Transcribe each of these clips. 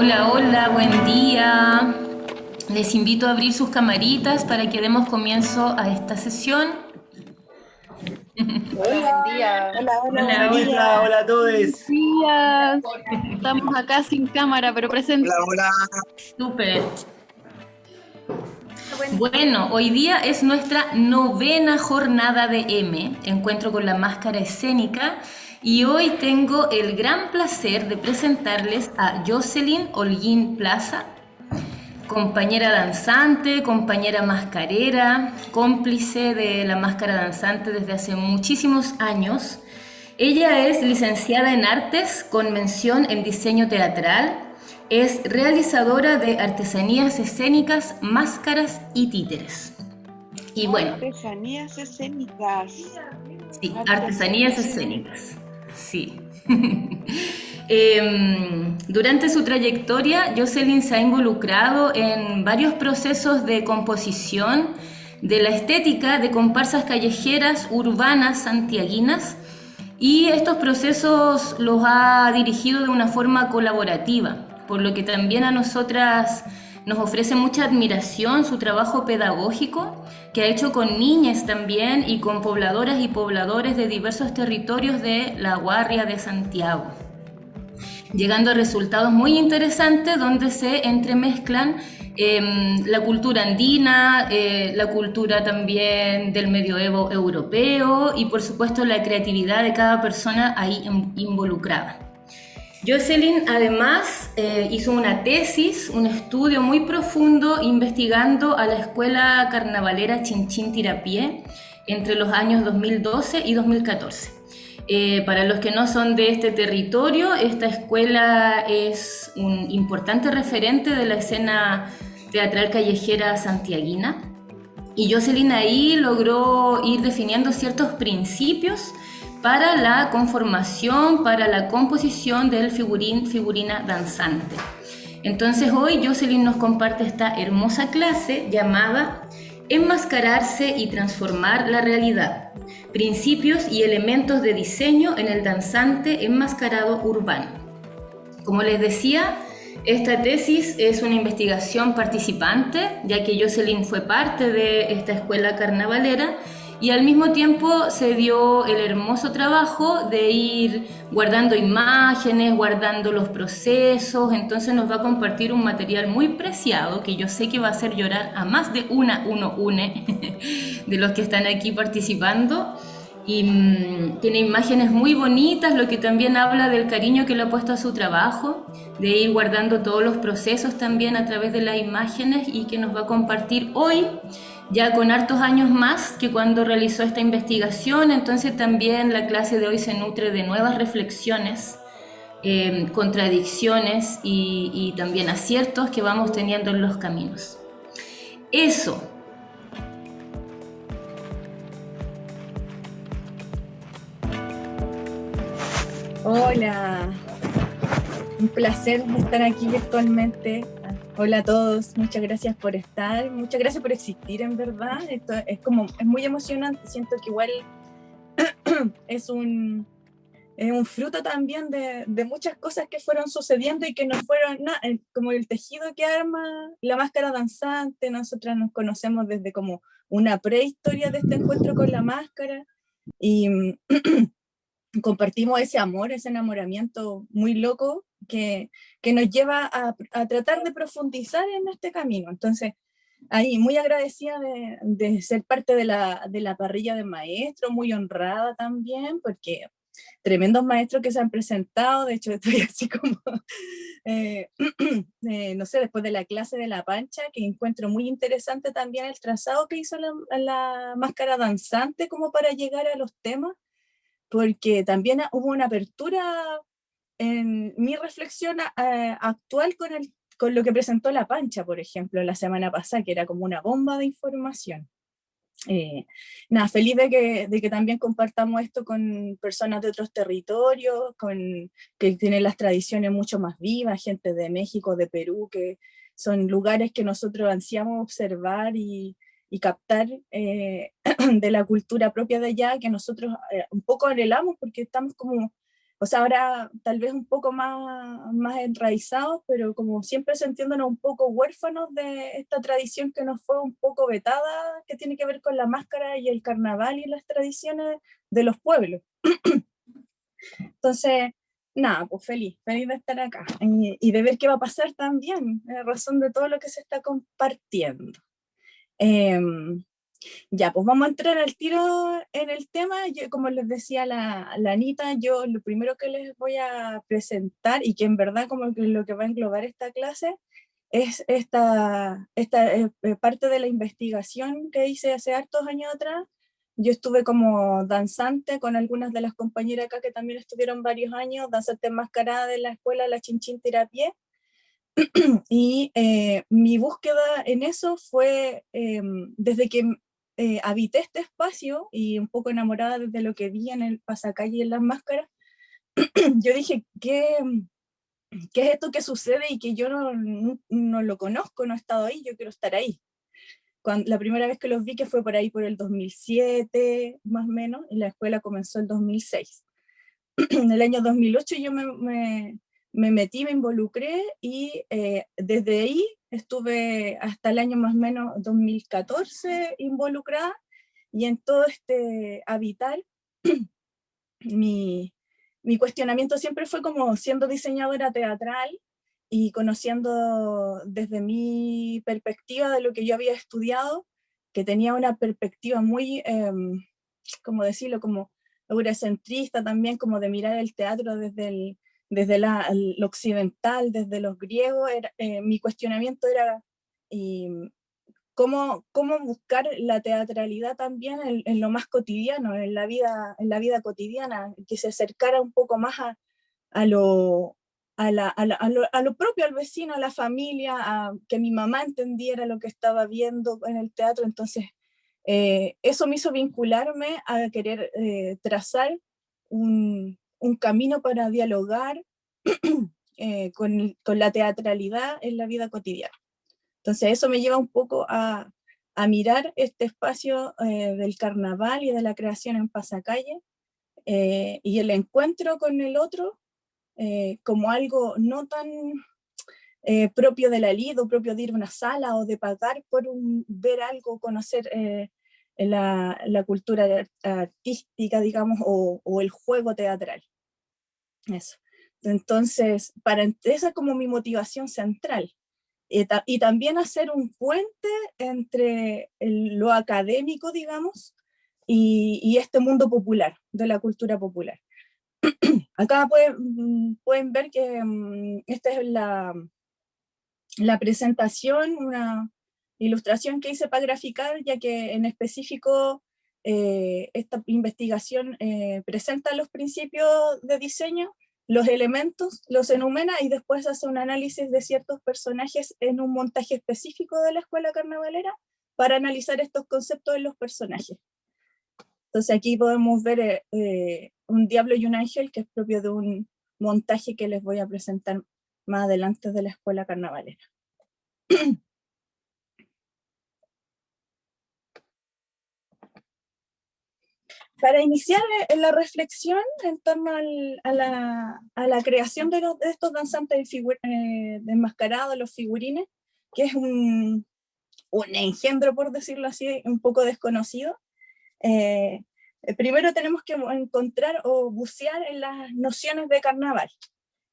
Hola, hola, buen día. Les invito a abrir sus camaritas para que demos comienzo a esta sesión. Hola, Hola, buen día. hola, hola, Hola, buen hola, día. hola a Buenos todos. días. Estamos acá sin cámara, pero Hola, presente. hola. Súper. Buen Bueno, hoy día es nuestra novena jornada de M, Encuentro con la Máscara Escénica, y hoy tengo el gran placer de presentarles a Jocelyn Holguín Plaza, compañera danzante, compañera mascarera, cómplice de la máscara danzante desde hace muchísimos años. Ella es licenciada en artes con mención en diseño teatral. Es realizadora de artesanías escénicas, máscaras y títeres. Y bueno, artesanías escénicas. sí, artesanías Artesanías escénicas. escénicas. Sí. Durante su trayectoria, Jocelyn se ha involucrado en varios procesos de composición de la estética de comparsas callejeras urbanas santiaguinas, y estos procesos los ha dirigido de una forma colaborativa, por lo que también a nosotras nos ofrece mucha admiración su trabajo pedagógico que ha hecho con niñas también y con pobladoras y pobladores de diversos territorios de la Guarria de Santiago, llegando a resultados muy interesantes donde se entremezclan la cultura andina, la cultura también del medioevo europeo y por supuesto la creatividad de cada persona ahí involucrada. Jocelyn además hizo una tesis, un estudio muy profundo investigando a la escuela carnavalera Chinchín Tirapié entre los años 2012 y 2014. Para los que no son de este territorio, esta escuela es un importante referente de la escena teatral callejera santiaguina. Y Jocelyn ahí logró ir definiendo ciertos principios para la conformación, para la composición del figurina danzante. Entonces hoy Jocelyn nos comparte esta hermosa clase llamada Enmascararse y transformar la realidad. Principios y elementos de diseño en el danzante enmascarado urbano. Como les decía, esta tesis es una investigación participante, ya que Jocelyn fue parte de esta escuela carnavalera y al mismo tiempo se dio el hermoso trabajo de ir guardando imágenes, guardando los procesos. Entonces nos va a compartir un material muy preciado que yo sé que va a hacer llorar a más de uno une de los que están aquí participando. Y tiene imágenes muy bonitas, lo que también habla del cariño que le ha puesto a su trabajo, de ir guardando todos los procesos también a través de las imágenes, y que nos va a compartir hoy, ya con hartos años más que cuando realizó esta investigación. Entonces también la clase de hoy se nutre de nuevas reflexiones, contradicciones y también aciertos que vamos teniendo en los caminos. Eso. Hola, un placer estar aquí virtualmente. Hola a todos, muchas gracias por estar, muchas gracias por existir, en verdad. Esto es muy emocionante, siento que igual es un fruto también de muchas cosas que fueron sucediendo y que no fueron nada, como el tejido que arma la máscara danzante. Nosotras nos conocemos desde como una prehistoria de este encuentro con la máscara y compartimos ese amor, ese enamoramiento muy loco que nos lleva a tratar de profundizar en este camino. Entonces, ahí muy agradecida de ser parte de la parrilla de maestros, muy honrada también, porque tremendos maestros que se han presentado. De hecho, estoy así como, eh, no sé, después de la clase de La Pancha, que encuentro muy interesante también el trazado que hizo la máscara danzante como para llegar a los temas, porque también hubo una apertura en mi reflexión actual con lo que presentó La Pancha, por ejemplo, la semana pasada, que era como una bomba de información. Nada, feliz de que también compartamos esto con personas de otros territorios, que tienen las tradiciones mucho más vivas, gente de México, de Perú, que son lugares que nosotros ansiamos observar y captar de la cultura propia de allá, que nosotros un poco anhelamos porque estamos como o sea, ahora tal vez un poco más enraizados, pero como siempre sintiéndonos un poco huérfanos de esta tradición que nos fue un poco vetada, que tiene que ver con la máscara y el carnaval y las tradiciones de los pueblos. Entonces, nada, pues feliz de estar acá y de ver qué va a pasar también, a razón de todo lo que se está compartiendo. Ya, pues vamos a entrar al tiro en el tema. Yo, como les decía la Anita, yo lo primero que les voy a presentar, y que en verdad como que lo que va a englobar esta clase, es esta parte de la investigación que hice hace hartos años atrás. Yo estuve como danzante con algunas de las compañeras acá que también estuvieron varios años, danzante enmascarada de la escuela La Chinchín Tirapié, y mi búsqueda en eso fue desde que habité este espacio y un poco enamorada de lo que vi en el pasacalle y en las máscaras, yo dije, ¿qué es esto que sucede y que yo no lo conozco, no he estado ahí, yo quiero estar ahí? La primera vez que los vi, que fue por ahí por el 2007, más o menos, y la escuela comenzó en 2006. En el año 2008 yo me metí, me involucré y desde ahí estuve hasta el año más o menos 2014 involucrada, y en todo este habitar mi cuestionamiento siempre fue como siendo diseñadora teatral y conociendo desde mi perspectiva de lo que yo había estudiado, que tenía una perspectiva muy, ¿cómo decirlo?, como eurocentrista también, como de mirar el teatro desde lo occidental, desde los griegos. Mi cuestionamiento era cómo buscar la teatralidad también en lo más cotidiano, en la vida cotidiana, que se acercara un poco más a lo, a lo propio, al vecino, a la familia, a que mi mamá entendiera lo que estaba viendo en el teatro. Entonces, eso me hizo vincularme a querer trazar un camino para dialogar con la teatralidad en la vida cotidiana. Entonces eso me lleva un poco a mirar este espacio del carnaval y de la creación en pasacalle, y el encuentro con el otro como algo no tan propio de la lid o propio de ir a una sala o de pagar por ver algo, conocer la cultura artística, digamos, o el juego teatral. Eso. Entonces, esa es como mi motivación central. Y también hacer un puente entre lo académico, digamos, y este mundo popular, de la cultura popular. Acá pueden ver que esta es la presentación, una ilustración que hice para graficar, ya que en específico esta investigación presenta los principios de diseño, los elementos, los enumera y después hace un análisis de ciertos personajes en un montaje específico de la escuela carnavalera para analizar estos conceptos en los personajes. Entonces aquí podemos ver un diablo y un ángel, que es propio de un montaje que les voy a presentar más adelante de la escuela carnavalera. Para iniciar la reflexión en torno a la creación de estos danzantes de enmascarados, los figurines, que es un engendro, por decirlo así, un poco desconocido, primero tenemos que encontrar o bucear en las nociones de carnaval.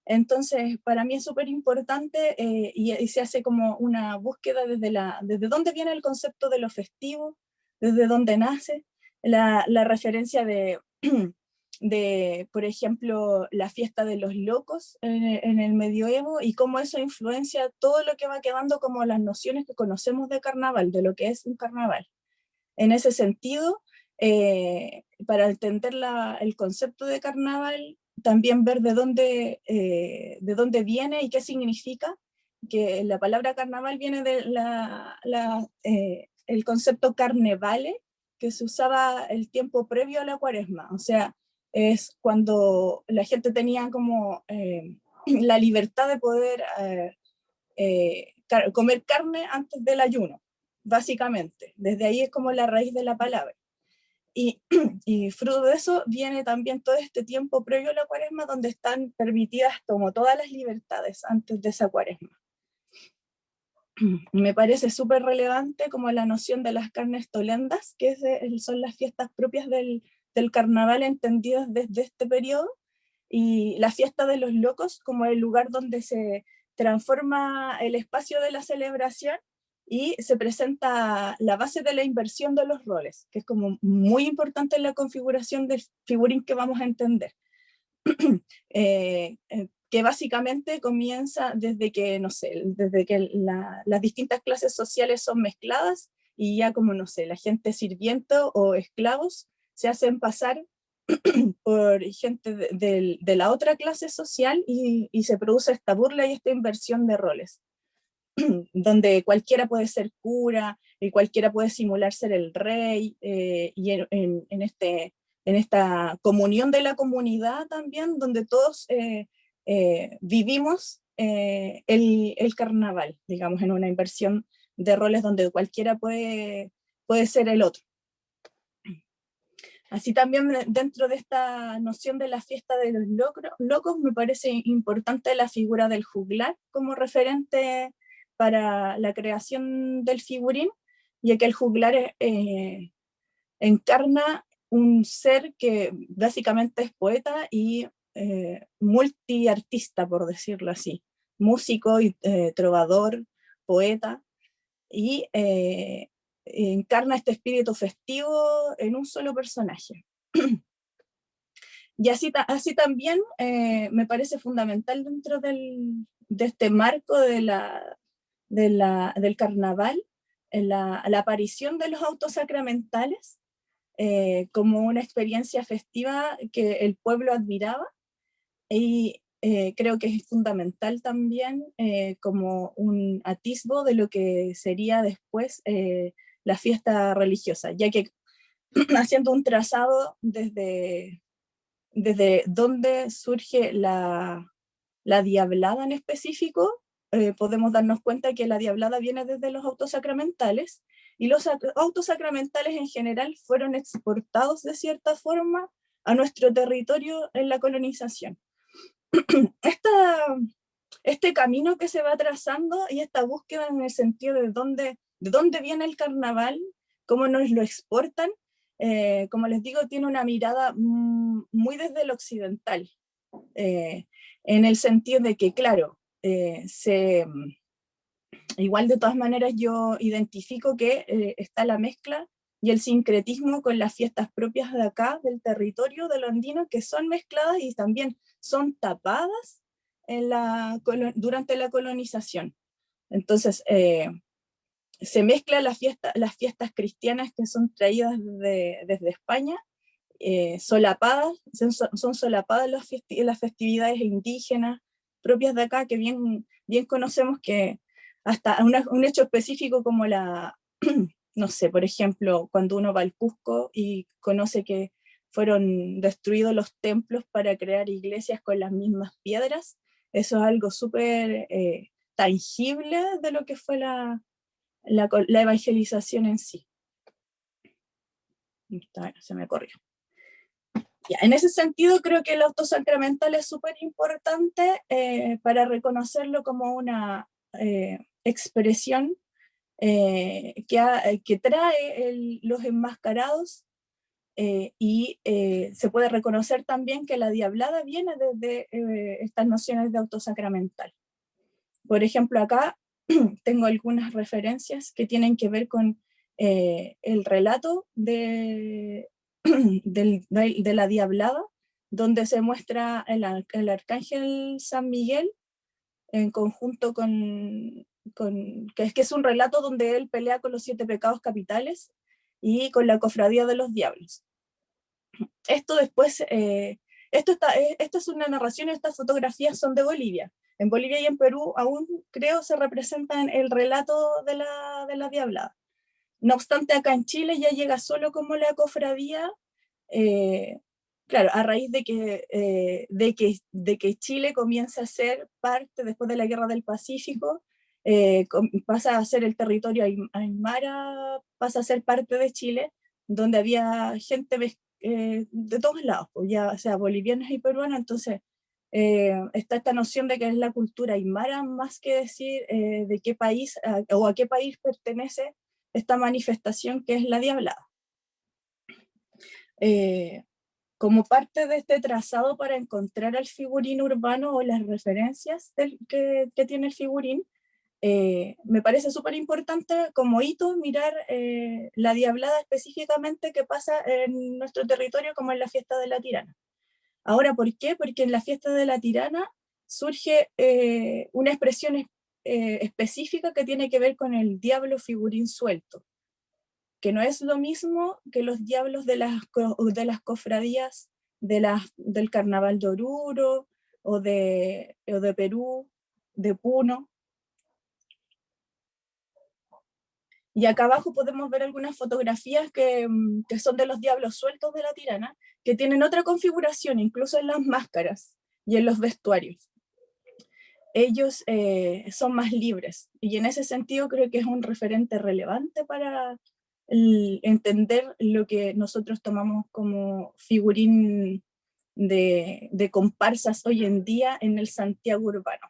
Entonces, para mí es súper importante y se hace como una búsqueda desde dónde viene el concepto de lo festivo, desde dónde nace, la referencia de, por ejemplo, la fiesta de los locos en el medioevo, y cómo eso influencia todo lo que va quedando como las nociones que conocemos de carnaval, de lo que es un carnaval. En ese sentido, para entender el concepto de carnaval, también ver de dónde viene y qué significa, que la palabra carnaval viene de el concepto carnevale, que se usaba el tiempo previo a la cuaresma, o sea, es cuando la gente tenía como la libertad de poder comer carne antes del ayuno, básicamente. Desde ahí es como la raíz de la palabra. Y, y fruto de eso viene también todo este tiempo previo a la cuaresma, donde están permitidas como todas las libertades antes de esa cuaresma. Me parece súper relevante como la noción de las carnes tolendas, que son las fiestas propias del carnaval entendidas desde este periodo, y la fiesta de los locos como el lugar donde se transforma el espacio de la celebración y se presenta la base de la inversión de los roles, que es como muy importante en la configuración del figurín que vamos a entender. Que básicamente comienza desde que, no sé, desde que las distintas clases sociales son mezcladas y ya como, no sé, la gente sirviente o esclavos se hacen pasar por gente de la otra clase social y se produce esta burla y esta inversión de roles, donde cualquiera puede ser cura y cualquiera puede simular ser el rey, y en esta comunión de la comunidad también, donde todos vivimos el carnaval, digamos, en una inversión de roles donde cualquiera puede ser el otro. Así también dentro de esta noción de la fiesta de los locos me parece importante la figura del juglar como referente para la creación del figurín, ya que el juglar encarna un ser que básicamente es poeta y multiartista, por decirlo así, músico y trovador, poeta, y encarna este espíritu festivo en un solo personaje. Y así también me parece fundamental dentro de este marco del carnaval, la aparición de los autos sacramentales como una experiencia festiva que el pueblo admiraba, y creo que es fundamental también como un atisbo de lo que sería después la fiesta religiosa, ya que haciendo un trazado desde dónde surge la diablada en específico, podemos darnos cuenta que la diablada viene desde los autos sacramentales, y los autos sacramentales en general fueron exportados de cierta forma a nuestro territorio en la colonización. Este camino que se va trazando y esta búsqueda en el sentido de dónde viene el carnaval, cómo nos lo exportan, como les digo, tiene una mirada muy desde el occidental, en el sentido de que, claro, igual de todas maneras yo identifico que está la mezcla y el sincretismo con las fiestas propias de acá, del territorio de lo andino, que son mezcladas y también son tapadas durante la colonización. Entonces, se mezclan las fiestas cristianas que son traídas desde España, solapadas, son solapadas las festividades indígenas propias de acá, que bien conocemos, que hasta un hecho específico como no sé, por ejemplo, cuando uno va al Cusco y conoce que fueron destruidos los templos para crear iglesias con las mismas piedras, eso es algo súper tangible de lo que fue la evangelización en sí. Se me corrió. Ya, en ese sentido creo que el auto sacramental es súper importante para reconocerlo como una expresión que trae los enmascarados, y se puede reconocer también que la diablada viene desde estas nociones de auto sacramental. Por ejemplo, acá tengo algunas referencias que tienen que ver con el relato de la diablada, donde se muestra el arcángel San Miguel en conjunto que es un relato donde él pelea con los 7 pecados capitales y con la cofradía de los diablos. Esto después, esto es una narración, estas fotografías son de Bolivia. En Bolivia y en Perú aún creo se representan el relato de la diablada. No obstante, acá en Chile ya llega solo como la cofradía, claro, a raíz de que Chile comienza a ser parte, después de la Guerra del Pacífico, pasa a ser el territorio aymara, pasa a ser parte de Chile, donde había gente de todos lados, pues, ya sea bolivianos y peruanos. Entonces está esta noción de que es la cultura aymara, más que decir de qué país o a qué país pertenece esta manifestación que es la Diablada. Como parte de este trazado para encontrar el figurín urbano o las referencias que tiene el figurín, me parece súper importante como hito mirar la Diablada específicamente que pasa en nuestro territorio, como en la Fiesta de la Tirana. Ahora, ¿por qué? Porque en la Fiesta de la Tirana surge una expresión específica que tiene que ver con el diablo figurín suelto, que no es lo mismo que los diablos de las cofradías del Carnaval de Oruro o de Perú, de Puno. Y acá abajo podemos ver algunas fotografías que son de los diablos sueltos de la Tirana, que tienen otra configuración, incluso en las máscaras y en los vestuarios. Ellos son más libres, y en ese sentido creo que es un referente relevante para entender lo que nosotros tomamos como figurín de comparsas hoy en día en el Santiago urbano.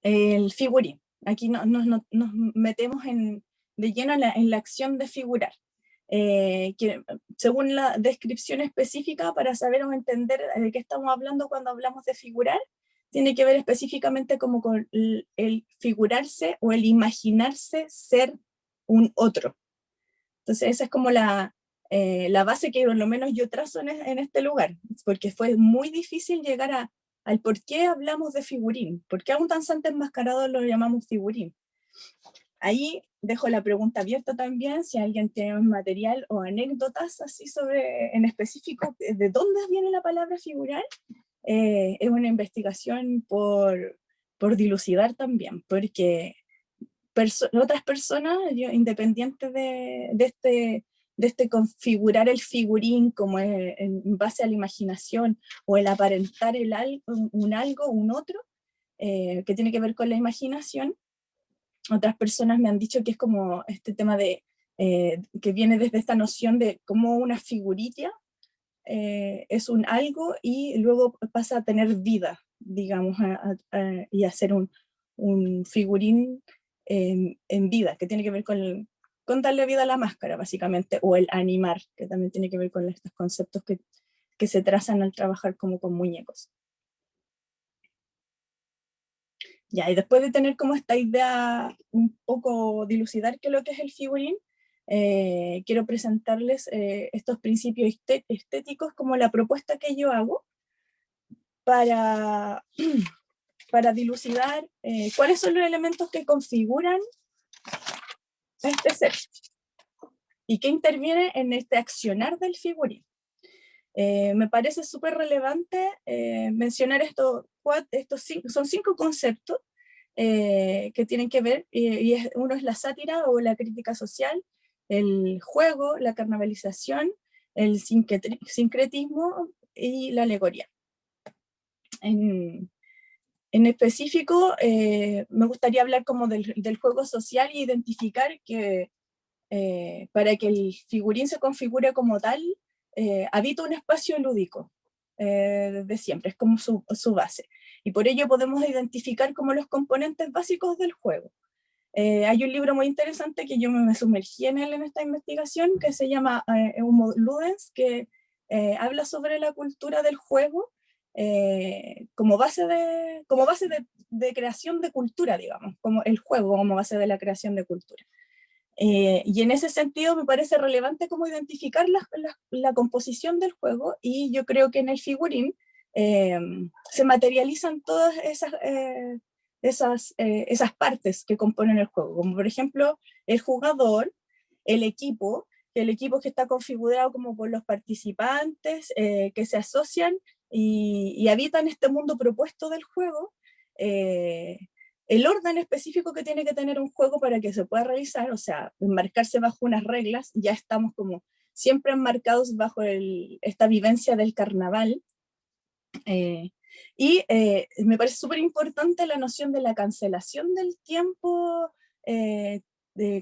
El figurín. Aquí nos metemos de lleno en la acción de figurar. Que, según la descripción específica, para saber o entender de qué estamos hablando cuando hablamos de figurar, tiene que ver específicamente como con el figurarse o el imaginarse ser un otro. Entonces esa es como la base que por lo menos yo trazo en este lugar, porque fue muy difícil llegar al por qué hablamos de figurín, por qué a un danzante enmascarado lo llamamos figurín. Ahí dejo la pregunta abierta también, si alguien tiene un material o anécdotas así sobre, en específico, de dónde viene la palabra figurar. Es una investigación por dilucidar también, porque otras personas, independientes de este configurar el figurín como en base a la imaginación o el aparentar un otro, que tiene que ver con la imaginación, otras personas me han dicho que es como este tema que viene desde esta noción de cómo una figurilla es un algo y luego pasa a tener vida, digamos, y a ser un figurín en vida, que tiene que ver con darle vida a la máscara, básicamente, o el animar, que también tiene que ver con estos conceptos que se trazan al trabajar como con muñecos. Ya, y después de tener como esta idea un poco dilucidar qué es lo que es el figurín, quiero presentarles estos principios estéticos como la propuesta que yo hago para dilucidar cuáles son los elementos que configuran a este ser y qué interviene en este accionar del figurín. Me parece súper relevante mencionar son 5 conceptos que tienen que ver, uno es la sátira o la crítica social, el juego, la carnavalización, el sincretismo y la alegoría. En específico, me gustaría hablar como del juego social y identificar que para que el figurín se configure como tal, habita un espacio lúdico desde siempre, es como su base. Y por ello podemos identificar como los componentes básicos del juego. Hay un libro muy interesante que yo me sumergí en él en esta investigación, que se llama Homo Ludens, que habla sobre la cultura del juego como base de creación de cultura, digamos, como el juego como base de la creación de cultura. Y en ese sentido me parece relevante como identificar la composición del juego, y yo creo que en el figurín se materializan todas esas partes que componen el juego, como por ejemplo el jugador, el equipo que está configurado como por los participantes que se asocian y habitan este mundo propuesto del juego, el orden específico que tiene que tener un juego para que se pueda realizar, o sea, enmarcarse bajo unas reglas. Ya estamos como siempre enmarcados bajo esta vivencia del carnaval. Me parece súper importante la noción de la cancelación del tiempo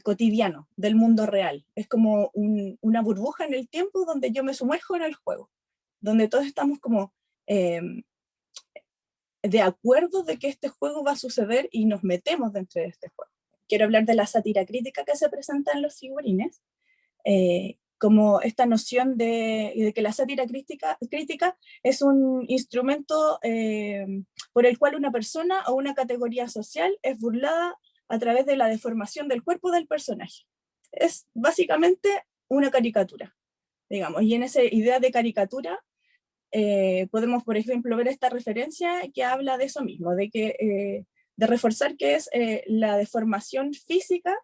cotidiano, del mundo real. Es como una burbuja en el tiempo donde yo me sumerjo en el juego, donde todos estamos como de acuerdo de que este juego va a suceder y nos metemos dentro de este juego. Quiero hablar de la sátira crítica que se presenta en los figurines, como esta noción de que la sátira crítica es un instrumento por el cual una persona o una categoría social es burlada a través de la deformación del cuerpo del personaje. Es básicamente una caricatura, digamos, y en esa idea de caricatura podemos, por ejemplo, ver esta referencia que habla de eso mismo, de reforzar que es la deformación física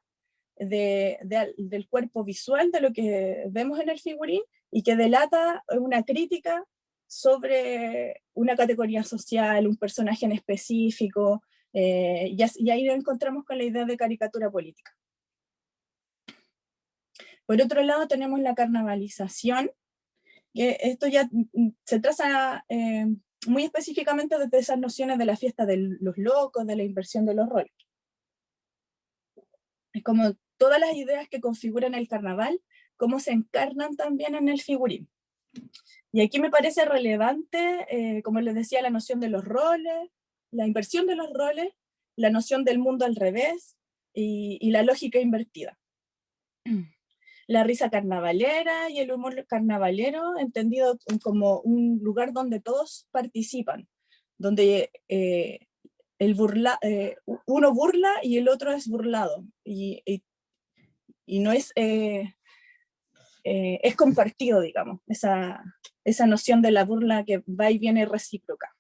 del cuerpo visual de lo que vemos en el figurín y que delata una crítica sobre una categoría social, un personaje en específico, y ahí nos encontramos con la idea de caricatura política. Por otro lado tenemos la carnavalización, que esto ya se traza muy específicamente desde esas nociones de la fiesta de los locos, de la inversión de los roles. Es como todas las ideas que configuran el carnaval, cómo se encarnan también en el figurín. Y aquí me parece relevante, como les decía, la noción de los roles, la inversión de los roles, la noción del mundo al revés y la lógica invertida. La risa carnavalera y el humor carnavalero, entendido como un lugar donde todos participan, donde uno burla y el otro es burlado, y no es, es compartido, digamos, esa noción de la burla que va y viene recíproca.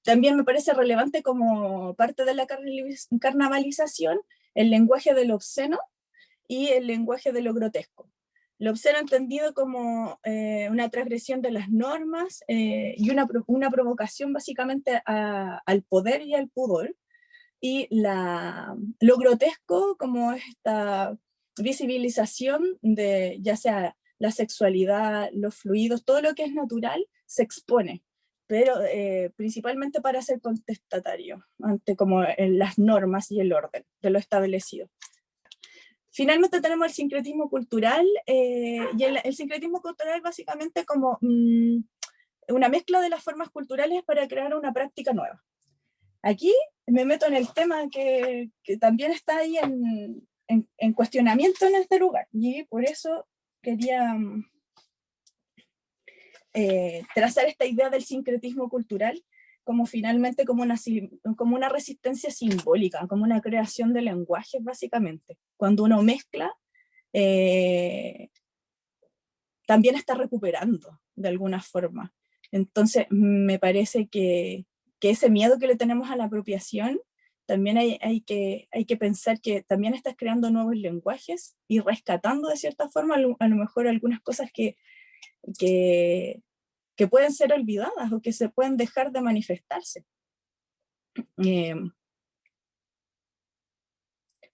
También me parece relevante como parte de la carnavalización el lenguaje del obsceno y el lenguaje de lo grotesco. Lo obsceno entendido como una transgresión de las normas y una provocación básicamente al poder y al pudor, y lo grotesco como esta visibilización de ya sea la sexualidad, los fluidos, todo lo que es natural se expone, pero principalmente para ser contestatario ante como las normas y el orden de lo establecido. Finalmente tenemos el sincretismo cultural, y el sincretismo cultural básicamente como una mezcla de las formas culturales para crear una práctica nueva. Aquí me meto en el tema que también está ahí en cuestionamiento en este lugar, y por eso quería trazar esta idea del sincretismo cultural como finalmente como una resistencia simbólica, como una creación de lenguajes básicamente. Cuando uno mezcla, también está recuperando de alguna forma. Entonces me parece que ese miedo que le tenemos a la apropiación, también hay que pensar que también estás creando nuevos lenguajes y rescatando de cierta forma a lo mejor algunas cosas que pueden ser olvidadas o que se pueden dejar de manifestarse.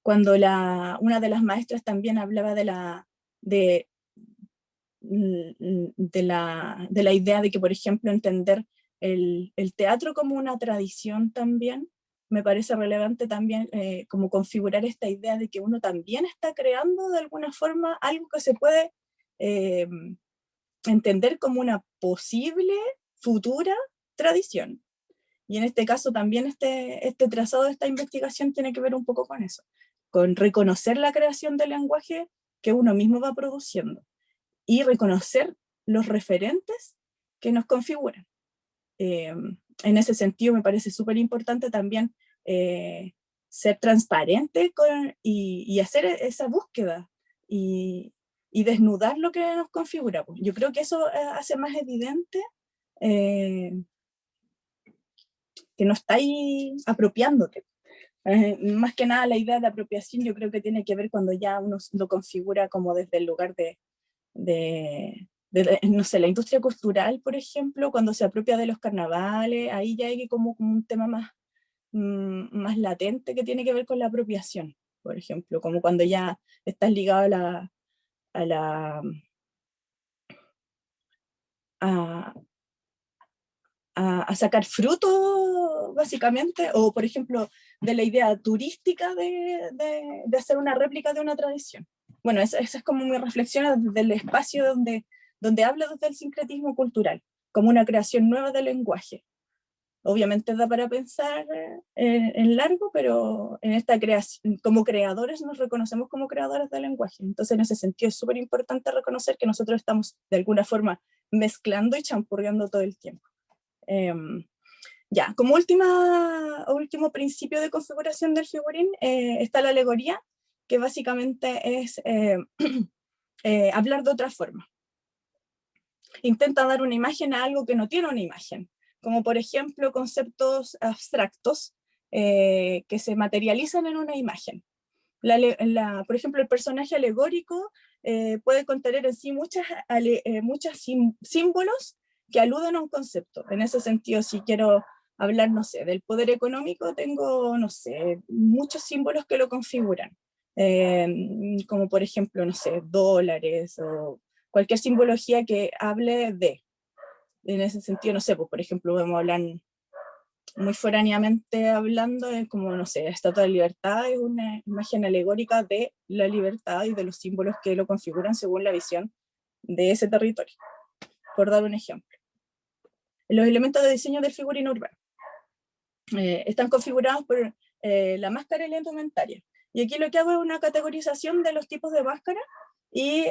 Cuando una de las maestras también hablaba de la idea de que, por ejemplo, entender el teatro como una tradición también, me parece relevante también como configurar esta idea de que uno también está creando de alguna forma algo que se puede entender como una posible futura tradición. Y en este caso también este trazado de esta investigación tiene que ver un poco con eso, con reconocer la creación del lenguaje que uno mismo va produciendo y reconocer los referentes que nos configuran. En ese sentido me parece súper importante también ser transparente y hacer esa búsqueda y desnudar lo que nos configura. Yo creo que eso hace más evidente que no estáis apropiándote. Más que nada la idea de apropiación yo creo que tiene que ver cuando ya uno lo configura como desde el lugar no sé, la industria cultural, por ejemplo, cuando se apropia de los carnavales, ahí ya hay como un tema más latente que tiene que ver con la apropiación, por ejemplo, como cuando ya estás ligado a la a sacar fruto, básicamente, o por ejemplo, de la idea turística de hacer una réplica de una tradición. Bueno, esa es como mi reflexión del espacio donde hablo desde el sincretismo cultural, como una creación nueva del lenguaje. Obviamente da para pensar en largo, pero en esta creación, como creadores nos reconocemos como creadores del lenguaje. Entonces, en ese sentido es súper importante reconocer que nosotros estamos de alguna forma mezclando y champurreando todo el tiempo. Ya, como último principio de configuración del figurín está la alegoría, que básicamente es hablar de otra forma. Intenta dar una imagen a algo que no tiene una imagen, como por ejemplo conceptos abstractos que se materializan en una imagen. Por ejemplo, el personaje alegórico puede contener en sí muchos símbolos que aluden a un concepto. En ese sentido, si quiero hablar, no sé, del poder económico, tengo, no sé, muchos símbolos que lo configuran. Como por ejemplo, no sé, dólares o cualquier simbología que hable de. En ese sentido, no sé, pues por ejemplo, podemos hablar muy foráneamente hablando, es como, no sé, la Estatua de la Libertad es una imagen alegórica de la libertad y de los símbolos que lo configuran según la visión de ese territorio, por dar un ejemplo. Los elementos de diseño del figurino urbano están configurados por la máscara y la indumentaria. Y aquí lo que hago es una categorización de los tipos de máscara y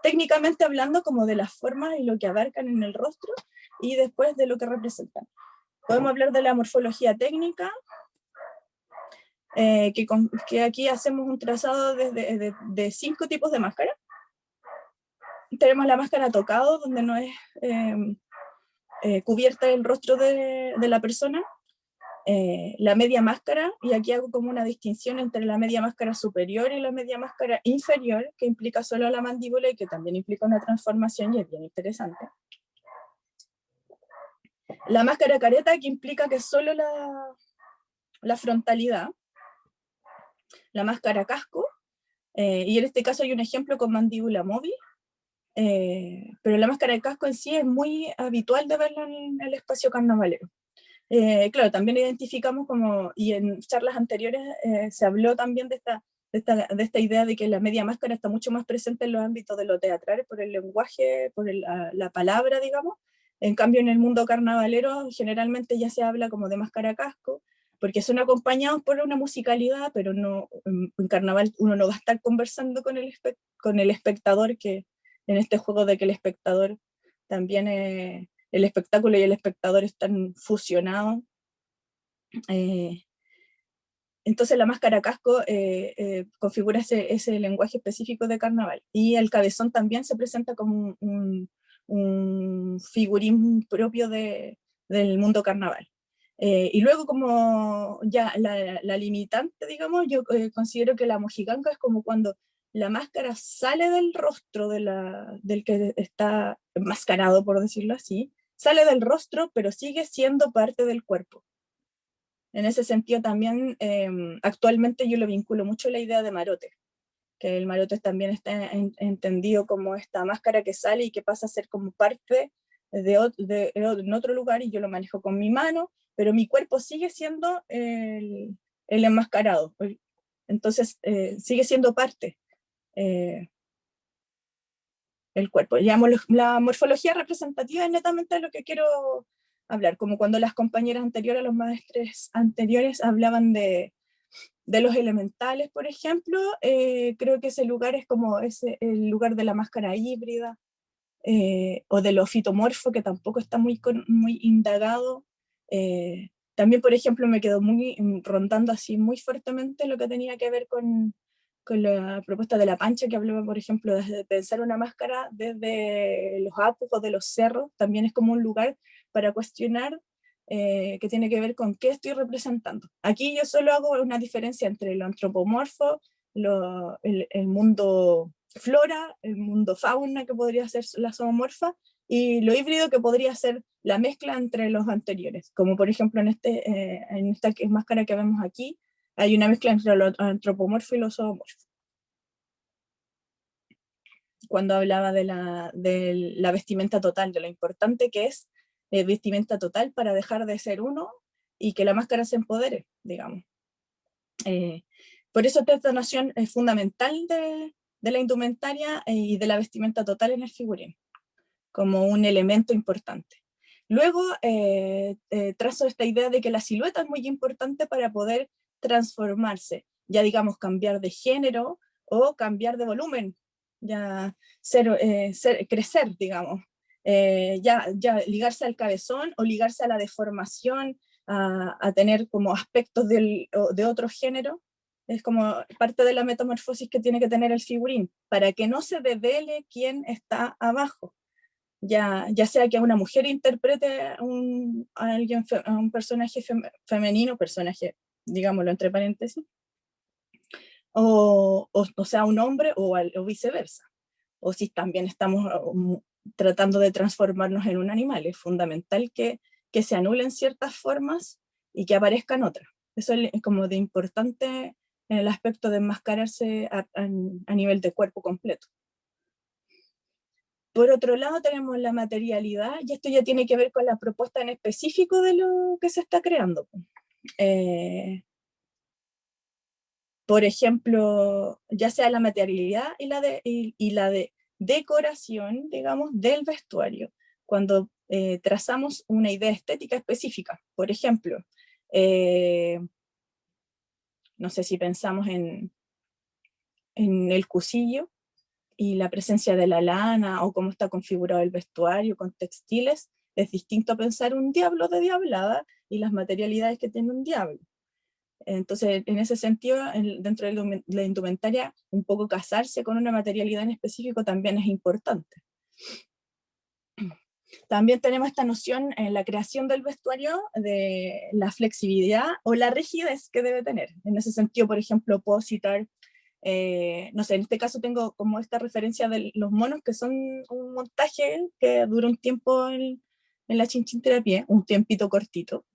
técnicamente hablando como de las formas y lo que abarcan en el rostro y después de lo que representan. Podemos hablar de la morfología técnica, que aquí hacemos un trazado de 5 tipos de máscara. Tenemos la máscara tocado, donde no es cubierta el rostro de la persona. La media máscara, y aquí hago como una distinción entre la media máscara superior y la media máscara inferior, que implica solo la mandíbula y que también implica una transformación y es bien interesante. La máscara careta, que implica que solo la frontalidad. La máscara casco, y en este caso hay un ejemplo con mandíbula móvil, pero la máscara de casco en sí es muy habitual de verla en el espacio carnavalero. Claro, también identificamos como, y en charlas anteriores se habló también de esta idea de que la media máscara está mucho más presente en los ámbitos de lo teatral, por el lenguaje, por la palabra, digamos. En cambio, en el mundo carnavalero generalmente ya se habla como de máscara casco, porque son acompañados por una musicalidad, pero no, en carnaval uno no va a estar conversando con el espectador, que en este juego de que el espectador también el espectáculo y el espectador están fusionados. Entonces la máscara casco configura ese lenguaje específico de carnaval. Y el cabezón también se presenta como un figurín propio del mundo carnaval. Y luego como ya la limitante, digamos, yo considero que la mojiganga es como cuando la máscara sale del rostro del que está enmascarado, por decirlo así, sale del rostro, pero sigue siendo parte del cuerpo. En ese sentido también actualmente yo lo vinculo mucho a la idea de marote, que el marote también está entendido como esta máscara que sale y que pasa a ser como parte en otro lugar, y yo lo manejo con mi mano, pero mi cuerpo sigue siendo el enmascarado, entonces sigue siendo parte el cuerpo. La morfología representativa es netamente lo que quiero hablar, como cuando las compañeras anteriores, los maestres anteriores hablaban de los elementales, por ejemplo, creo que ese lugar es como el lugar de la máscara híbrida, o de lo fitomorfo, que tampoco está muy indagado. También, por ejemplo, me quedó rondando así muy fuertemente lo que tenía que ver con la propuesta de la Pancha, que hablaba, por ejemplo, de pensar una máscara desde los apus o de los cerros. También es como un lugar para cuestionar que tiene que ver con qué estoy representando. Aquí yo solo hago una diferencia entre lo antropomorfo, el mundo flora, el mundo fauna, que podría ser la zoomorfa, y lo híbrido, que podría ser la mezcla entre los anteriores, como por ejemplo en esta máscara que vemos aquí, hay una mezcla entre lo antropomorfo y lo zoomorfo. Cuando hablaba de la vestimenta total, de lo importante que es vestimenta total para dejar de ser uno y que la máscara se empodere, digamos. Por eso esta noción es fundamental de la indumentaria y de la vestimenta total en el figurín, como un elemento importante. Luego trazo esta idea de que la silueta es muy importante para poder transformarse, ya digamos cambiar de género o cambiar de volumen, ya crecer, digamos, ya ligarse al cabezón o ligarse a la deformación, a tener como aspectos de otro género. Es como parte de la metamorfosis que tiene que tener el figurín, para que no se devele quién está abajo. Ya sea que una mujer interprete a un personaje femenino, personaje, digámoslo entre paréntesis, o sea un hombre o viceversa. O si también estamos tratando de transformarnos en un animal, es fundamental que se anulen ciertas formas y que aparezcan otras. Eso es como de importante en el aspecto de enmascararse a nivel de cuerpo completo. Por otro lado tenemos la materialidad, y esto ya tiene que ver con la propuesta en específico de lo que se está creando. Por ejemplo, ya sea la materialidad y la de decoración, digamos, del vestuario, cuando trazamos una idea estética específica. Por ejemplo, no sé si pensamos en el cusillo, y la presencia de la lana, o cómo está configurado el vestuario con textiles, es distinto a pensar un diablo de diablada y las materialidades que tiene un diablo. Entonces, en ese sentido, dentro de la indumentaria, un poco casarse con una materialidad en específico también es importante. También tenemos esta noción en la creación del vestuario de la flexibilidad o la rigidez que debe tener. En ese sentido, por ejemplo, puedo citar, no sé, en este caso tengo como esta referencia de los monos, que son un montaje que dura un tiempo en la Chinchín-Terapia, un tiempito cortito,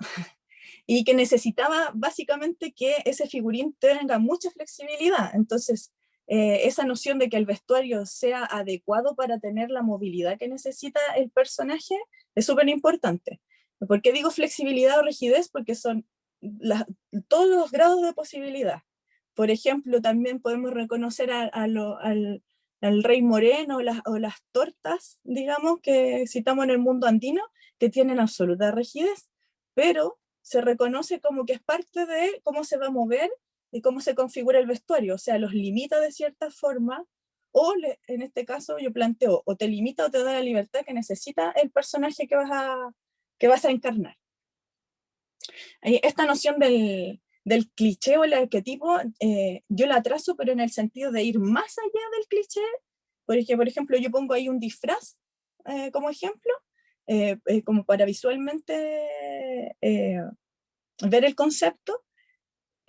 y que necesitaba básicamente que ese figurín tenga mucha flexibilidad. Entonces, esa noción de que el vestuario sea adecuado para tener la movilidad que necesita el personaje es súper importante. ¿Por qué digo flexibilidad o rigidez? Porque son todos los grados de posibilidad. Por ejemplo, también podemos reconocer al rey moreno o las tortas, digamos, que citamos en el mundo andino, que tienen absoluta rigidez, pero se reconoce como que es parte de cómo se va a mover y cómo se configura el vestuario, o sea, los limita de cierta forma, o en este caso yo planteo, o te limita o te da la libertad que necesita el personaje que vas a encarnar. Esta noción del cliché o el arquetipo, yo la trazo, pero en el sentido de ir más allá del cliché, porque, por ejemplo, yo pongo ahí un disfraz como ejemplo, como para visualmente ver el concepto,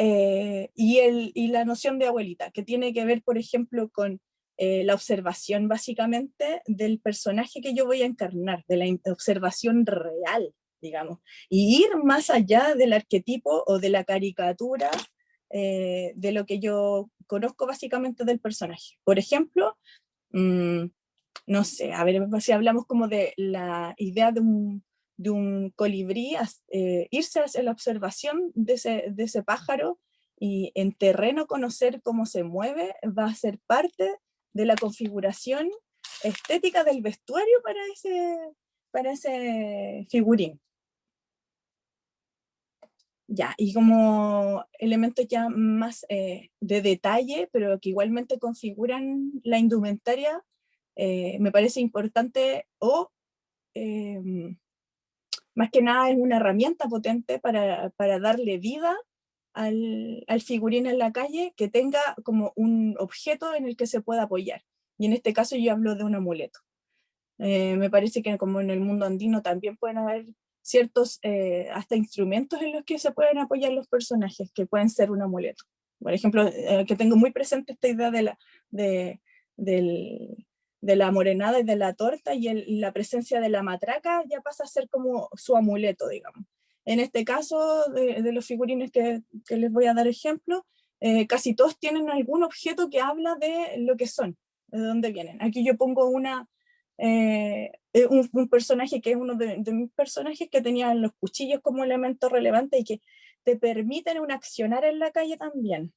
y la noción de abuelita, que tiene que ver, por ejemplo, con la observación básicamente del personaje que yo voy a encarnar, de la observación real, digamos, y ir más allá del arquetipo o de la caricatura de lo que yo conozco básicamente del personaje. Por ejemplo, no sé, a ver si hablamos como de la idea de un colibrí, irse hacia la observación de ese pájaro y en terreno conocer cómo se mueve, va a ser parte de la configuración estética del vestuario para ese figurín. Ya, y como elementos ya más de detalle, pero que igualmente configuran la indumentaria, me parece importante, más que nada es una herramienta potente para darle vida al figurín en la calle, que tenga como un objeto en el que se pueda apoyar. Y en este caso yo hablo de un amuleto. Me parece que como en el mundo andino también pueden haber ciertos hasta instrumentos en los que se pueden apoyar los personajes, que pueden ser un amuleto. Por ejemplo, que tengo muy presente esta idea de la morenada y de la torta, y la presencia de la matraca ya pasa a ser como su amuleto, digamos. En este caso, de los figurines que les voy a dar ejemplo, casi todos tienen algún objeto que habla de lo que son, de dónde vienen. Aquí yo pongo un personaje que es uno de mis personajes que tenía los cuchillos como elemento relevante y que te permiten un accionar en la calle también.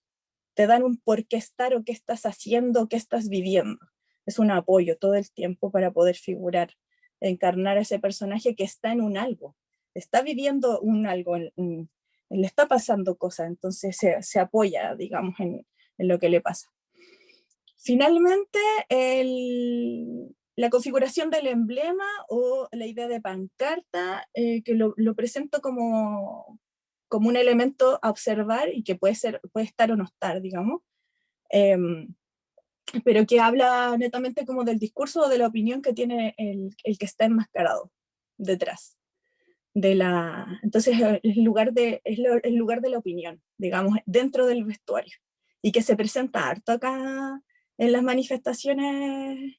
Te dan un por qué estar o qué estás haciendo, qué estás viviendo. Es un apoyo todo el tiempo para poder figurar, encarnar a ese personaje que está en un algo, está viviendo un algo, le está pasando cosas, entonces se apoya, digamos, en lo que le pasa. Finalmente, la configuración del emblema o la idea de pancarta, que lo presento como un elemento a observar y que puede estar o no estar, digamos, pero que habla netamente como del discurso o de la opinión que tiene el que está enmascarado detrás. Entonces es el lugar de la opinión, digamos, dentro del vestuario, y que se presenta harto acá en las manifestaciones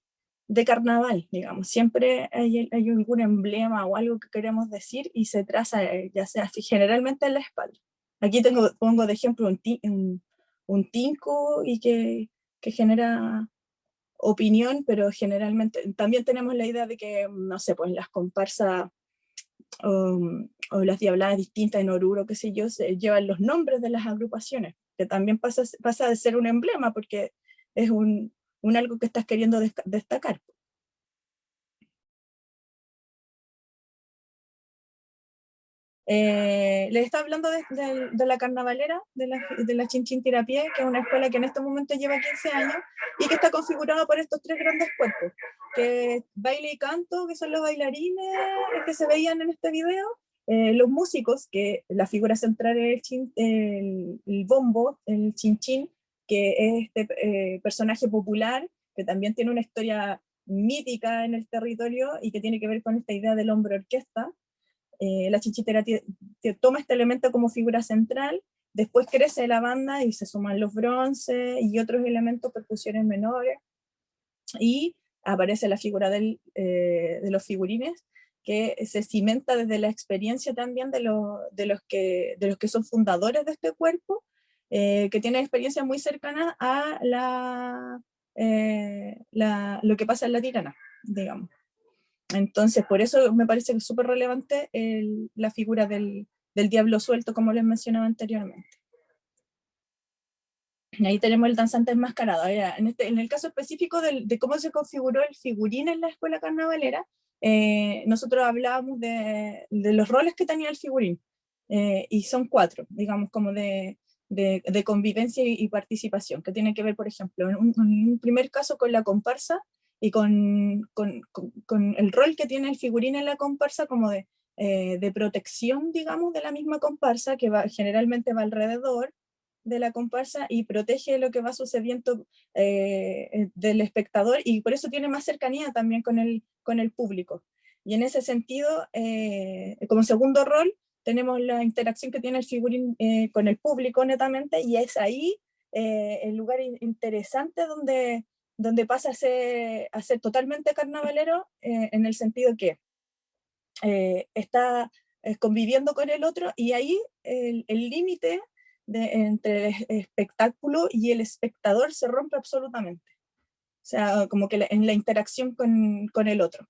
de carnaval, digamos, siempre hay algún emblema o algo que queremos decir y se traza, ya sea generalmente en la espalda. Aquí pongo de ejemplo un tinco y que genera opinión, pero generalmente también tenemos la idea de que, no sé, pues las comparsas o las diabladas distintas en Oruro, qué sé yo, se llevan los nombres de las agrupaciones, que también pasa de ser un emblema porque es un algo que estás queriendo destacar. Les estaba hablando de la carnavalera, de la Chinchín Tirapié, que es una escuela que en este momento lleva 15 años y que está configurada por estos tres grandes cuerpos, que baile y canto, que son los bailarines que se veían en este video, los músicos, que la figura central es el bombo, el chinchín, que es este personaje popular, que también tiene una historia mítica en el territorio y que tiene que ver con esta idea del hombre orquesta. La chinchitera toma este elemento como figura central, después crece la banda y se suman los bronces y otros elementos, percusiones menores, y aparece la figura de los figurines, que se cimenta desde la experiencia también de los que son fundadores de este cuerpo, que tienen experiencias muy cercanas a lo que pasa en la Tirana, digamos. Entonces, por eso me parece súper relevante la figura del diablo suelto, como les mencionaba anteriormente. Ahí tenemos el danzante enmascarado. En el caso específico de cómo se configuró el figurín en la escuela carnavalera, nosotros hablábamos de los roles que tenía el figurín, y son 4, digamos, como de convivencia y participación, que tienen que ver, por ejemplo, en un primer caso con la comparsa, y con el rol que tiene el figurín en la comparsa como de protección, digamos, de la misma comparsa, que generalmente va alrededor de la comparsa y protege lo que va sucediendo del espectador, y por eso tiene más cercanía también con el público. Y en ese sentido, como segundo rol, tenemos la interacción que tiene el figurín con el público netamente, y es ahí el lugar interesante donde pasa a ser totalmente carnavalero, en el sentido que está conviviendo con el otro, y ahí el límite entre el espectáculo y el espectador se rompe absolutamente. O sea, como que en la interacción con el otro.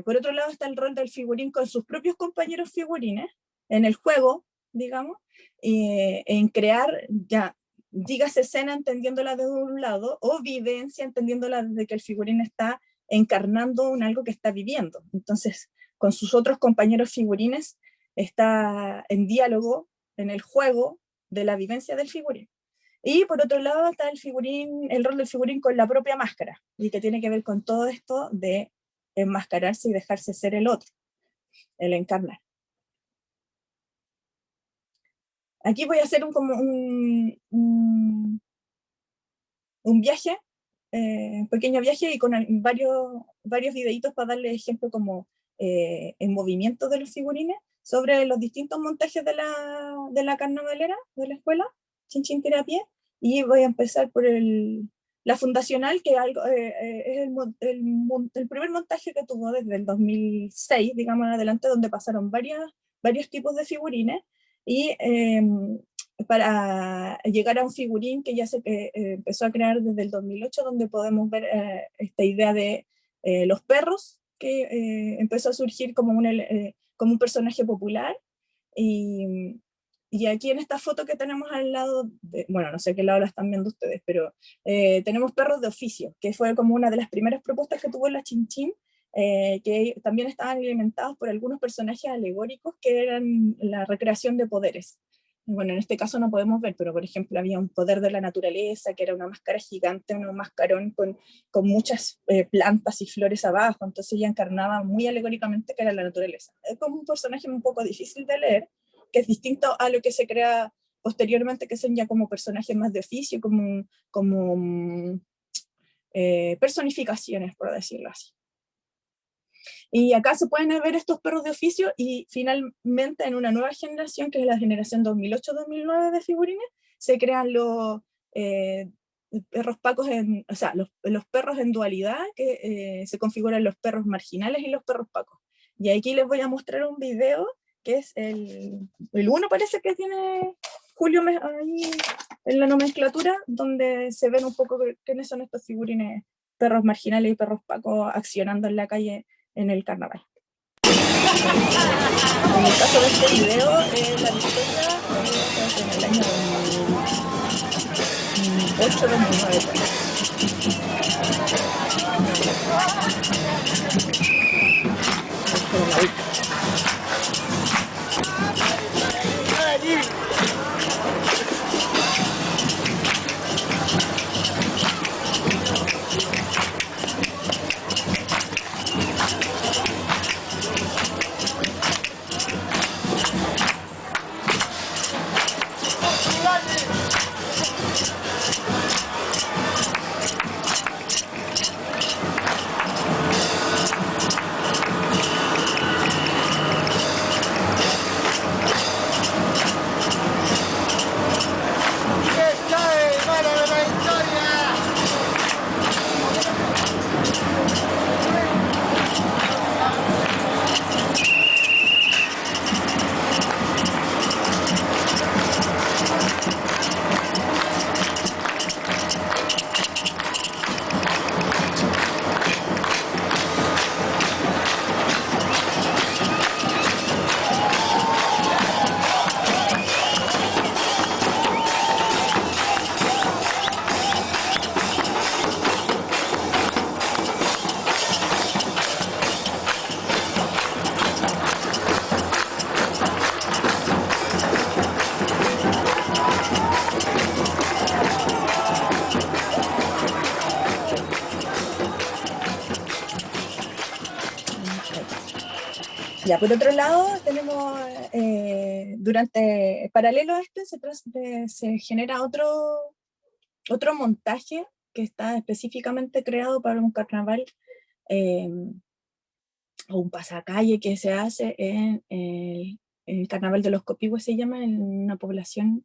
Por otro lado está el rol del figurín con sus propios compañeros figurines, en el juego, digamos, en crear, ya, digas escena entendiéndola de un lado, o vivencia entendiéndola desde que el figurín está encarnando algo que está viviendo. Entonces, con sus otros compañeros figurines está en diálogo, en el juego de la vivencia del figurín. Y por otro lado está el rol del figurín con la propia máscara, y que tiene que ver con todo esto de enmascararse y dejarse ser el otro, el encarnar. Aquí voy a hacer como un viaje, un pequeño viaje, y con varios videitos para darle ejemplo como en movimiento de los figurines sobre los distintos montajes de la carnavalera de la escuela Chinchín Tirapié. Y voy a empezar por la fundacional, que es el primer montaje que tuvo desde el 2006, digamos, en adelante, donde pasaron varios tipos de figurines, y para llegar a un figurín que ya se empezó a crear desde el 2008, donde podemos ver esta idea de los perros, que empezó a surgir como como un personaje popular, y aquí en esta foto que tenemos al lado, bueno, no sé qué lado la están viendo ustedes, pero tenemos perros de oficio, que fue como una de las primeras propuestas que tuvo la Chinchín, que también estaban alimentados por algunos personajes alegóricos que eran la recreación de poderes. Bueno, en este caso no podemos ver, pero por ejemplo había un poder de la naturaleza, que era una máscara gigante, un mascarón con muchas plantas y flores abajo, entonces ella encarnaba muy alegóricamente que era la naturaleza. Es como un personaje un poco difícil de leer, que es distinto a lo que se crea posteriormente, que son ya como personajes más de oficio, como personificaciones, por decirlo así. Y acá se pueden ver estos perros de oficio, y finalmente en una nueva generación, que es la generación 2008-2009 de figurines, se crean los perros pacos, o sea, los perros en dualidad, que se configuran los perros marginales y los perros pacos. Y aquí les voy a mostrar un video, que es el uno, parece que tiene Julio ahí en la nomenclatura, donde se ven un poco quiénes son estos figurines, perros marginales y perros pacos accionando en la calle en el carnaval. En el caso de este video, la victoria es en el año 2008-2009. Ya, por otro lado, tenemos, paralelo a este, se genera otro montaje que está específicamente creado para un carnaval, o un pasacalle que se hace en el carnaval de los Copihue, se llama, en una población,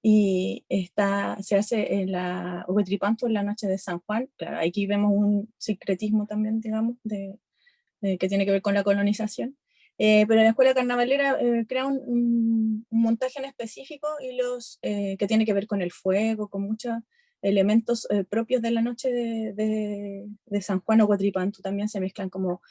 y se hace en la Huetripanto, en la noche de San Juan. Claro, aquí vemos un sincretismo también, digamos, que tiene que ver con la colonización. Pero la escuela carnavalera crea un montaje en específico, y que tiene que ver con el fuego, con muchos elementos propios de la noche de San Juan o Huatripantu. También se mezclan como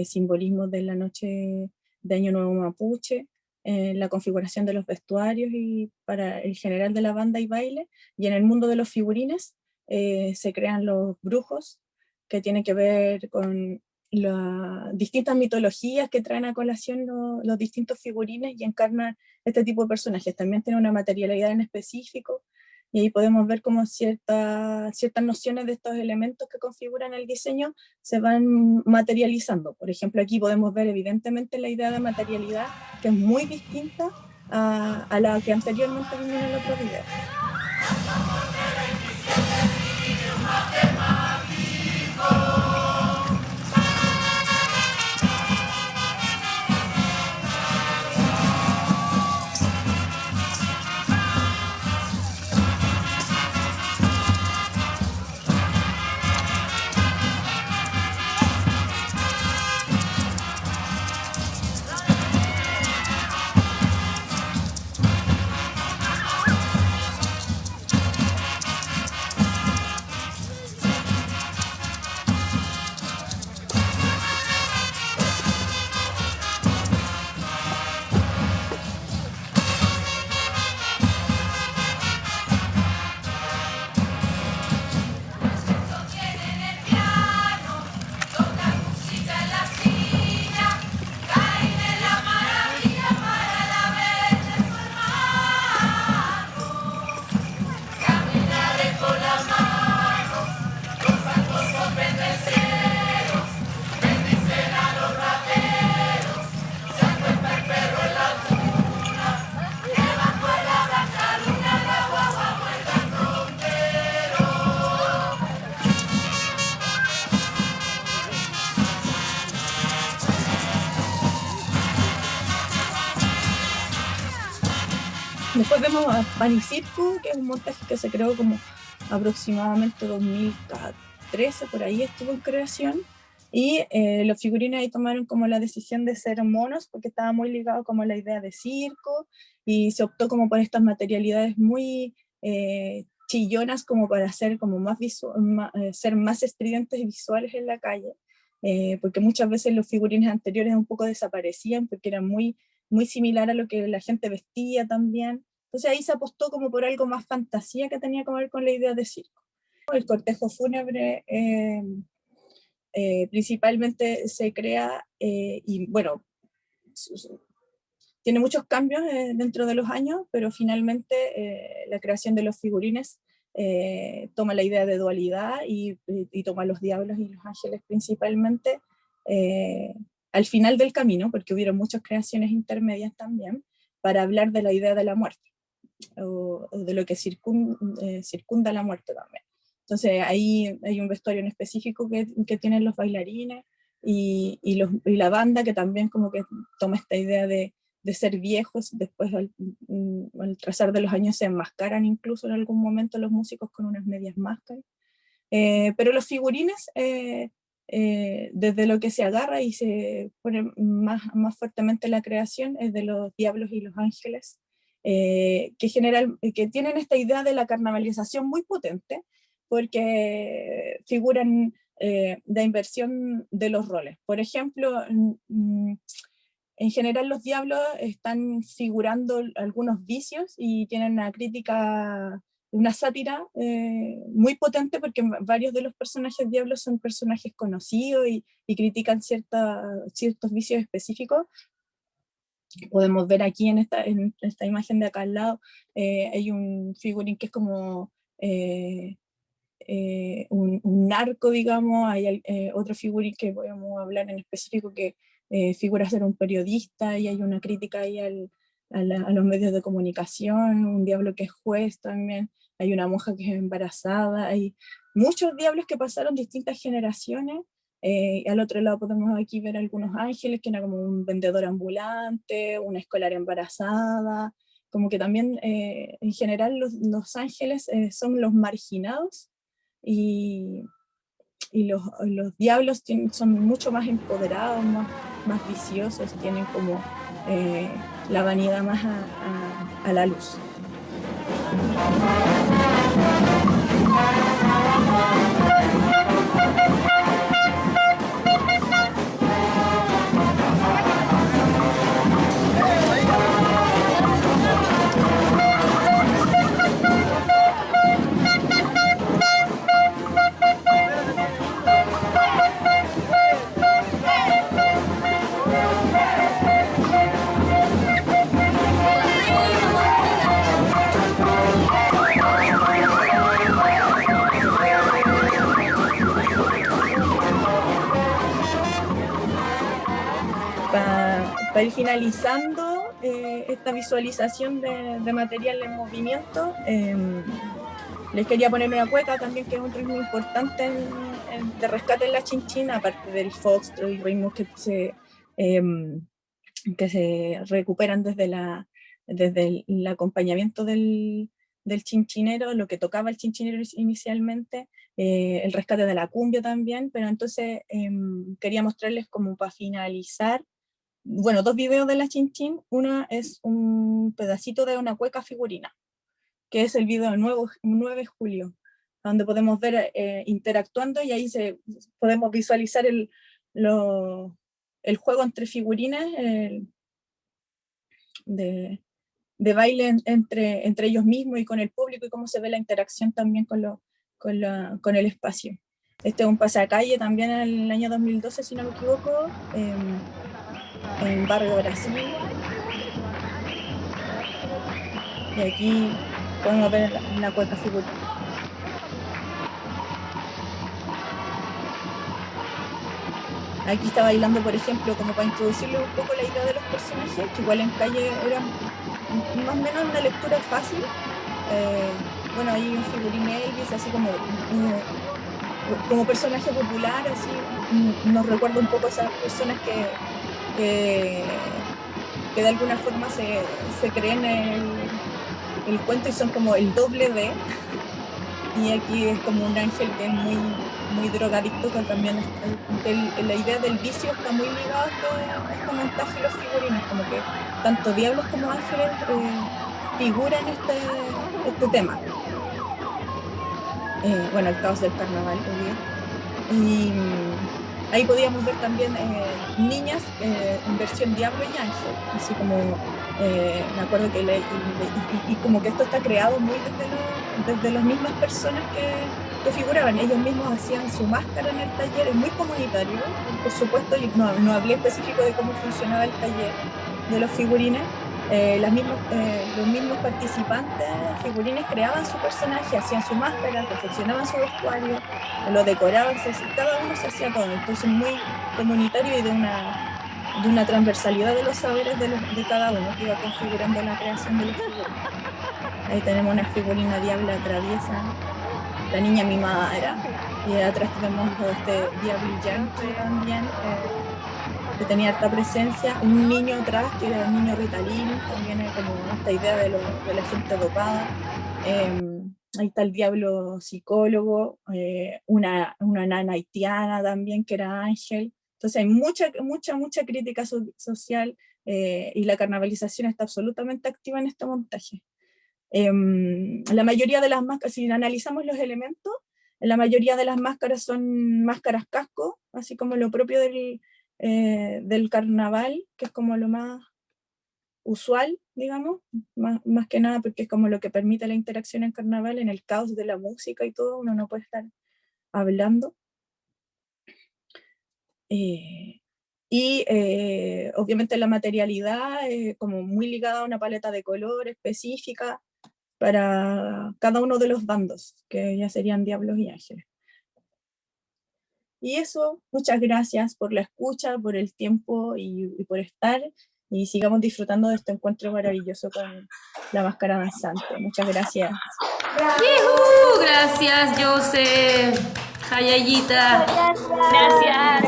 simbolismos de la noche de Año Nuevo Mapuche, la configuración de los vestuarios y para el general de la banda y baile. Y en el mundo de los figurines se crean los brujos, que tienen que ver con las distintas mitologías que traen a colación los distintos figurines y encarnan este tipo de personajes. También tiene una materialidad en específico, y ahí podemos ver cómo ciertas nociones de estos elementos que configuran el diseño se van materializando. Por ejemplo, aquí podemos ver evidentemente la idea de materialidad, que es muy distinta a la que anteriormente vimos en el otro video. Después vemos a Pan y Circo, que es un montaje que se creó como aproximadamente 2013, por ahí estuvo en creación, y los figurines ahí tomaron como la decisión de ser monos, porque estaba muy ligado como a la idea de circo, y se optó como por estas materialidades muy chillonas, como para ser como más ser más estridentes y visuales en la calle, porque muchas veces los figurines anteriores un poco desaparecían, porque eran muy similar a lo que la gente vestía también. Entonces ahí se apostó como por algo más fantasía que tenía que ver con la idea de circo. El cortejo fúnebre principalmente se crea, y bueno, tiene muchos cambios dentro de los años, pero finalmente la creación de los figurines toma la idea de dualidad y toma los diablos y los ángeles principalmente al final del camino, porque hubieron muchas creaciones intermedias también, para hablar de la idea de la muerte, o de lo que circunda la muerte también. Entonces ahí hay un vestuario en específico que tienen los bailarines y la banda, que también como que toma esta idea de ser viejos. Después al trazar de los años se enmascaran incluso en algún momento los músicos con unas medias máscaras. Pero los figurines, desde lo que se agarra y se pone más fuertemente la creación, es de los diablos y los ángeles, que tienen esta idea de la carnavalización muy potente, porque figuran de inversión de los roles. Por ejemplo, en general los diablos están figurando algunos vicios y tienen una crítica, una sátira muy potente, porque varios de los personajes diablos son personajes conocidos y critican ciertos vicios específicos. Podemos ver aquí en esta imagen de acá al lado, hay un figurín que es como un narco, digamos. Hay otro figurín que podemos hablar en específico que figura ser un periodista, y hay una crítica ahí a los medios de comunicación. Un diablo que es juez también, hay una monja que es embarazada, hay muchos diablos que pasaron distintas generaciones. Al otro lado podemos aquí ver algunos ángeles, que era como un vendedor ambulante, una escolar embarazada, como que también en general los ángeles son los marginados, y los diablos son mucho más empoderados, más viciosos, tienen como la vanidad más a la luz. Para ir finalizando esta visualización de material en movimiento, les quería poner una cueca también, que es un ritmo importante de rescate en la chinchina, aparte del foxtrot y ritmos que se recuperan desde el acompañamiento del chinchinero, lo que tocaba el chinchinero inicialmente, el rescate de la cumbia también. Pero entonces quería mostrarles, como para finalizar, bueno, dos videos de la Chinchín. Una es un pedacito de una cueca figurina, que es el video 9 de julio, donde podemos ver interactuando, y ahí podemos visualizar el juego entre figurines, de baile entre ellos mismos y con el público, y cómo se ve la interacción también con el espacio. Este es un pasacalle también en el año 2012, si no me equivoco, en Barrio Brasil. Y aquí podemos ver la cueca figurina. Aquí está bailando, por ejemplo, como para introducirle un poco la idea de los personajes, que igual en calle era más o menos una lectura fácil. Bueno, hay un figurín Elvis, así como personaje popular, así nos recuerda un poco a esas personas que de alguna forma se creen el cuento y son como el doble de, y aquí es como un ángel que es muy drogadicto, que también la idea del vicio está muy ligada a este montaje y los figurines, como que tanto diablos como ángeles figuran este tema. Bueno, el caos del carnaval, obvio. Y ahí podíamos ver también niñas en versión diablo y ángel, así como me acuerdo que y como que esto está creado muy desde las mismas personas que figuraban, ellos mismos hacían su máscara en el taller, es muy comunitario, por supuesto, y no hablé específico de cómo funcionaba el taller de los figurines. Los mismos participantes, figurines, creaban su personaje, hacían su máscara, confeccionaban su vestuario, lo decoraban, cada uno se hacía todo, entonces muy comunitario y de una transversalidad de los saberes de cada uno que iba configurando la creación de los figurines. Ahí tenemos una figurina diabla traviesa, la niña mimada era, y atrás tenemos este diablo yankee también, que tenía harta presencia, un niño atrás que era el niño Ritalin, también era como esta idea de la gente dopada. Ahí está el diablo psicólogo, una nana haitiana también que era ángel. Entonces hay mucha crítica social, y la carnavalización está absolutamente activa en este montaje. La mayoría de las máscaras, si analizamos los elementos, la mayoría de las máscaras son máscaras casco, así como lo propio del carnaval, que es como lo más usual, digamos, más que nada porque es como lo que permite la interacción en carnaval, en el caos de la música y todo, uno no puede estar hablando. Obviamente la materialidad como muy ligada a una paleta de color específica para cada uno de los bandos, que ya serían diablos y ángeles. Y eso, muchas gracias por la escucha, por el tiempo y por estar, y sigamos disfrutando de este encuentro maravilloso con la máscara danzante. Muchas gracias. ¡Yujú! Gracias, Joseph. Hayayita. Gracias.